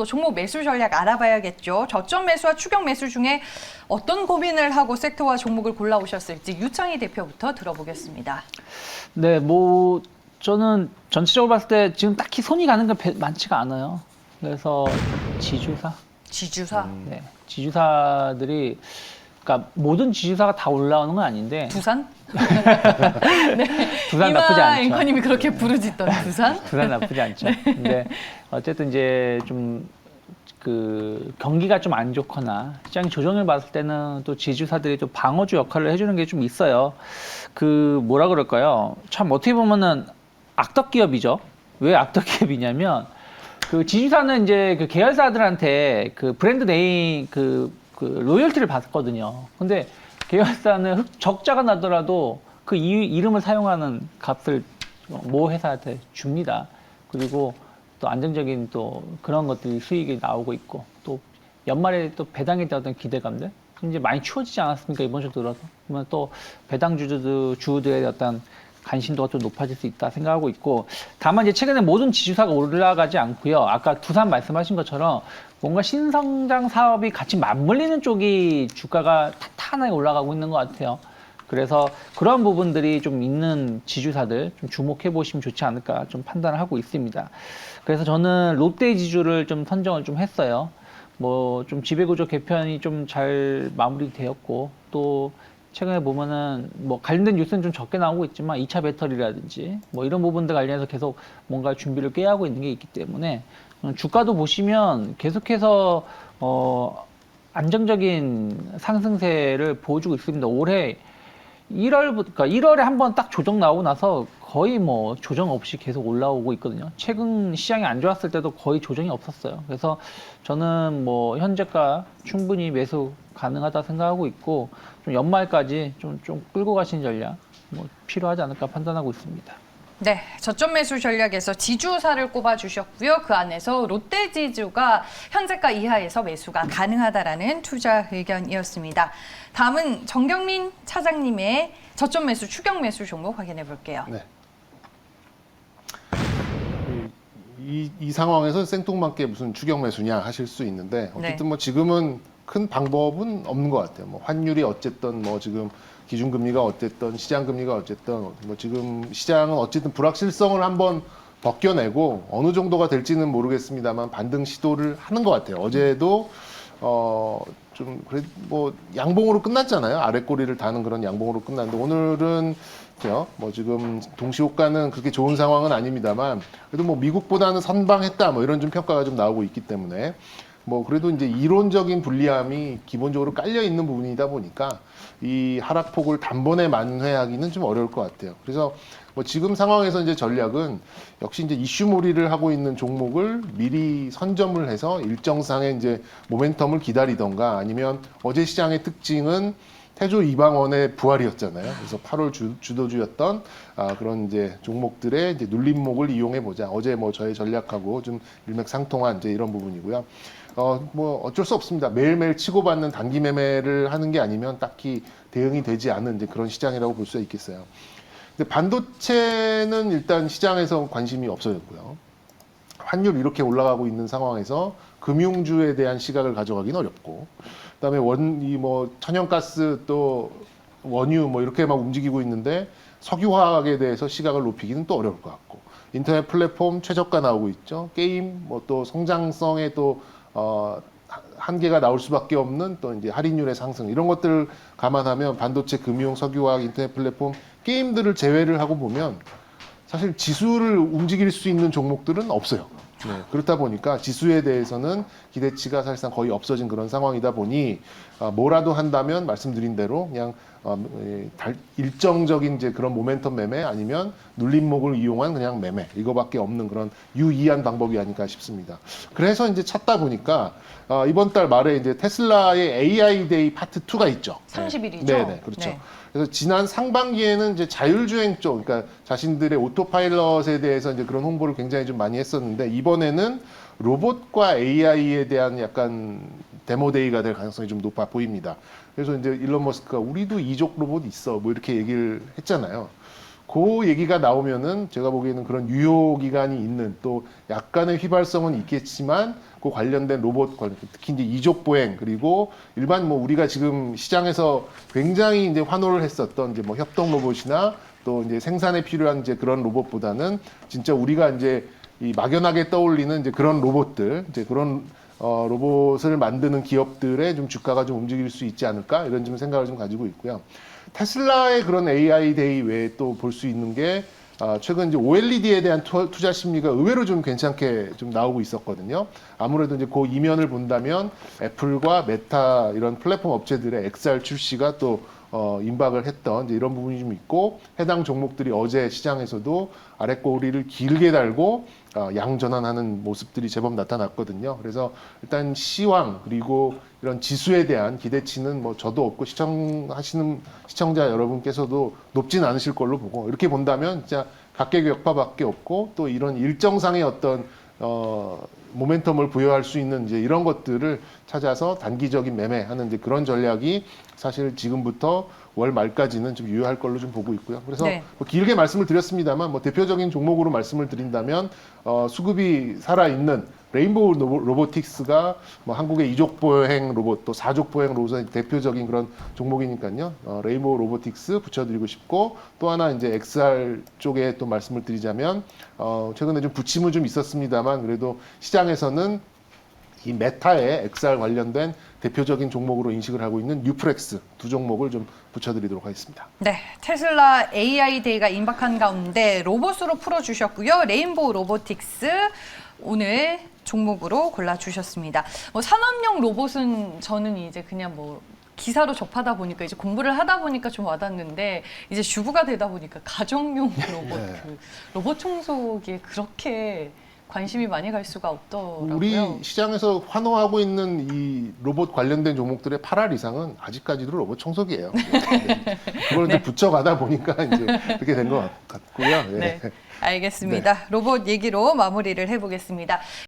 또 종목 매수 전략 알아봐야겠죠. 저점 매수와 추격 매수 중에 어떤 고민을 하고 섹터와 종목을 골라오셨을지 유창희 대표부터 들어보겠습니다. 네, 뭐 저는 전체적으로 봤을 때 지금 딱히 손이 가는 게 많지가 않아요. 그래서 지주사. 지주사. 네, 지주사들이 그러니까 모든 지주사가 다 올라오는 건 아닌데 두산? 두산 나쁘지 않죠. 앵커님이 그렇게 부르짖던 두산? 두산 나쁘지 않죠. 근데 어쨌든 이제 좀 그 경기가 좀 안 좋거나 시장 조정을 봤을 때는 또 지주사들이 또 방어주 역할을 해주는 게 좀 있어요. 그 뭐라 그럴까요? 참 어떻게 보면은 악덕 기업이죠. 왜 악덕 기업이냐면 그 지주사는 이제 그 계열사들한테 그 브랜드 네임 그 로열티를 받거든요. 근데 계열사는 적자가 나더라도 그 이름을 사용하는 값을 모 회사한테 줍니다. 그리고 또 안정적인 또 그런 것들이 수익이 나오고 있고 또 연말에 또 배당에 대한 어떤 기대감들 이제 많이 추워지지 않았습니까? 이번 주 들어서 그러면 또 배당 주주들의 어떤 관심도가 좀 높아질 수 있다 생각하고 있고 다만 이제 최근에 모든 지주사가 올라가지 않고요. 아까 두산 말씀하신 것처럼 뭔가 신성장 사업이 같이 맞물리는 쪽이 주가가 탄탄하게 올라가고 있는 것 같아요. 그래서 그런 부분들이 좀 있는 지주사들 좀 주목해 보시면 좋지 않을까 좀 판단을 하고 있습니다. 그래서 저는 롯데 지주를 좀 선정을 좀 했어요. 뭐 좀 지배구조 개편이 좀 잘 마무리되었고 또 최근에 보면은 뭐 관련된 뉴스는 좀 적게 나오고 있지만 2차 배터리라든지 뭐 이런 부분들 관련해서 계속 뭔가 준비를 꾀하고 있는 게 있기 때문에 주가도 보시면 계속해서 안정적인 상승세를 보여주고 있습니다. 올해 1월부터, 그러니까 1월에 한번 딱 조정 나오고 나서 거의 뭐 조정 없이 계속 올라오고 있거든요. 최근 시장이 안 좋았을 때도 거의 조정이 없었어요. 그래서 저는 뭐 현재가 충분히 매수 가능하다 생각하고 있고 좀 연말까지 좀 끌고 가신 전략 뭐 필요하지 않을까 판단하고 있습니다. 네, 저점 매수 전략에서 지주사를 꼽아주셨고요. 그 안에서 롯데지주가 현재가 이하에서 매수가 가능하다라는 투자 의견이었습니다. 다음은 정경민 차장님의 저점 매수, 추격 매수 종목 확인해 볼게요. 네. 이 상황에서 생뚱맞게 무슨 추격 매수냐 하실 수 있는데 어쨌든 뭐 지금은 큰 방법은 없는 것 같아요. 뭐 환율이 어쨌든 뭐 지금 기준금리가 어쨌든 시장금리가 어쨌든 뭐 지금 시장은 어쨌든 불확실성을 한번 벗겨내고 어느 정도가 될지는 모르겠습니다만 반등 시도를 하는 것 같아요. 어제도 좀 그래 뭐 양봉으로 끝났잖아요. 아래 꼬리를 다는 그런 양봉으로 끝났는데 오늘은 뭐 지금 동시호가는 그렇게 좋은 상황은 아닙니다만 그래도 뭐 미국보다는 선방했다 뭐 이런 좀 평가가 좀 나오고 있기 때문에 뭐 그래도 이제 이론적인 불리함이 기본적으로 깔려 있는 부분이다 보니까 이 하락폭을 단번에 만회하기는 좀 어려울 것 같아요. 그래서 뭐 지금 상황에서 이제 전략은 역시 이제 이슈몰이를 하고 있는 종목을 미리 선점을 해서 일정상의 이제 모멘텀을 기다리던가 아니면 어제 시장의 특징은 태조 이방원의 부활이었잖아요. 그래서 8월 주도주였던 그런 이제 종목들의 이제 눌림목을 이용해 보자. 어제 뭐 저의 전략하고 좀 일맥상통한 이제 이런 부분이고요. 뭐 어쩔 수 없습니다. 매일매일 치고받는 단기 매매를 하는 게 아니면 딱히 대응이 되지 않은 이제 그런 시장이라고 볼 수 있겠어요. 근데 반도체는 일단 시장에서 관심이 없어졌고요. 환율 이렇게 올라가고 있는 상황에서 금융주에 대한 시각을 가져가기는 어렵고, 그다음에 뭐 천연가스 또 원유 뭐 이렇게 막 움직이고 있는데 석유화학에 대해서 시각을 높이기는 또 어려울 것 같고, 인터넷 플랫폼 최저가 나오고 있죠. 게임 뭐 또 성장성에 또 한계가 나올 수밖에 없는 또 이제 할인율의 상승 이런 것들을 감안하면 반도체, 금융, 석유화학, 인터넷 플랫폼, 게임들을 제외를 하고 보면 사실 지수를 움직일 수 있는 종목들은 없어요. 네, 그렇다 보니까 지수에 대해서는 기대치가 사실상 거의 없어진 그런 상황이다 보니 뭐라도 한다면 말씀드린 대로 그냥 일정적인 이제 그런 모멘텀 매매 아니면 눌림목을 이용한 그냥 매매 이거밖에 없는 그런 유의한 방법이 아닐까 싶습니다. 그래서 이제 찾다 보니까 이번 달 말에 이제 테슬라의 AI 데이 파트 2가 있죠. 30일이죠. 네, 그렇죠. 네. 그래서 지난 상반기에는 이제 자율주행 쪽, 그러니까 자신들의 오토파일럿에 대해서 이제 그런 홍보를 굉장히 좀 많이 했었는데 이번에는 로봇과 AI에 대한 약간 데모데이가 될 가능성이 좀 높아 보입니다. 그래서 이제 일론 머스크가 우리도 이족 로봇 있어 뭐 이렇게 얘기를 했잖아요. 그 얘기가 나오면은 제가 보기에는 그런 유효 기간이 있는 또 약간의 휘발성은 있겠지만 그 관련된 로봇 관련 특히 이제 이족 보행 그리고 일반 뭐 우리가 지금 시장에서 굉장히 이제 환호를 했었던 이제 뭐 협동 로봇이나 또 이제 생산에 필요한 이제 그런 로봇보다는 진짜 우리가 이제 이 막연하게 떠올리는 이제 그런 로봇들 이제 그런 로봇을 만드는 기업들의 좀 주가가 좀 움직일 수 있지 않을까 이런 좀 생각을 좀 가지고 있고요. 테슬라의 그런 AI 데이 외에 또 볼 수 있는 게 최근 이제 OLED에 대한 투자 심리가 의외로 좀 괜찮게 좀 나오고 있었거든요. 아무래도 이제 그 이면을 본다면 애플과 메타 이런 플랫폼 업체들의 XR 출시가 또 임박을 했던 이제 이런 부분이 좀 있고 해당 종목들이 어제 시장에서도 아랫꼬리를 길게 달고 양전환하는 모습들이 제법 나타났거든요. 그래서 일단 시황 그리고 이런 지수에 대한 기대치는 뭐 저도 없고 시청하시는 시청자 여러분께서도 높진 않으실 걸로 보고 이렇게 본다면 진짜 각계격파밖에 없고 또 이런 일정상의 어떤 모멘텀을 부여할 수 있는 이제 이런 것들을 찾아서 단기적인 매매하는 이제 그런 전략이 사실 지금부터 월 말까지는 좀 유효할 걸로 좀 보고 있고요. 그래서 네. 뭐 길게 말씀을 드렸습니다만 뭐 대표적인 종목으로 말씀을 드린다면 수급이 살아있는 레인보우 로보틱스가 뭐 한국의 이족 보행 로봇 또 사족 보행 로봇의 대표적인 그런 종목이니까요. 레인보우 로보틱스 붙여드리고 싶고 또 하나 이제 XR 쪽에 또 말씀을 드리자면 최근에 좀 부침은 좀 있었습니다만 그래도 시장에서는 이 메타의 XR 관련된 대표적인 종목으로 인식을 하고 있는 뉴프렉스 두 종목을 좀 붙여드리도록 하겠습니다. 네, 테슬라 AI 데이가 임박한 가운데 로봇으로 풀어주셨고요. 레인보우 로보틱스 오늘 종목으로 골라주셨습니다. 뭐 산업용 로봇은 저는 이제 그냥 뭐 기사로 접하다 보니까 이제 공부를 하다 보니까 좀 와닿는데 이제 주부가 되다 보니까 가정용 로봇, 네. 그 로봇 청소기에 그렇게 관심이 많이 갈 수가 없더라고요. 우리 시장에서 환호하고 있는 이 로봇 관련된 종목들의 8할 이상은 아직까지도 로봇 청소기예요. 그걸 이제 붙여가다 보니까 이제 그렇게 된 것 같고요. 예. 네, 알겠습니다. 로봇 얘기로 마무리를 해보겠습니다.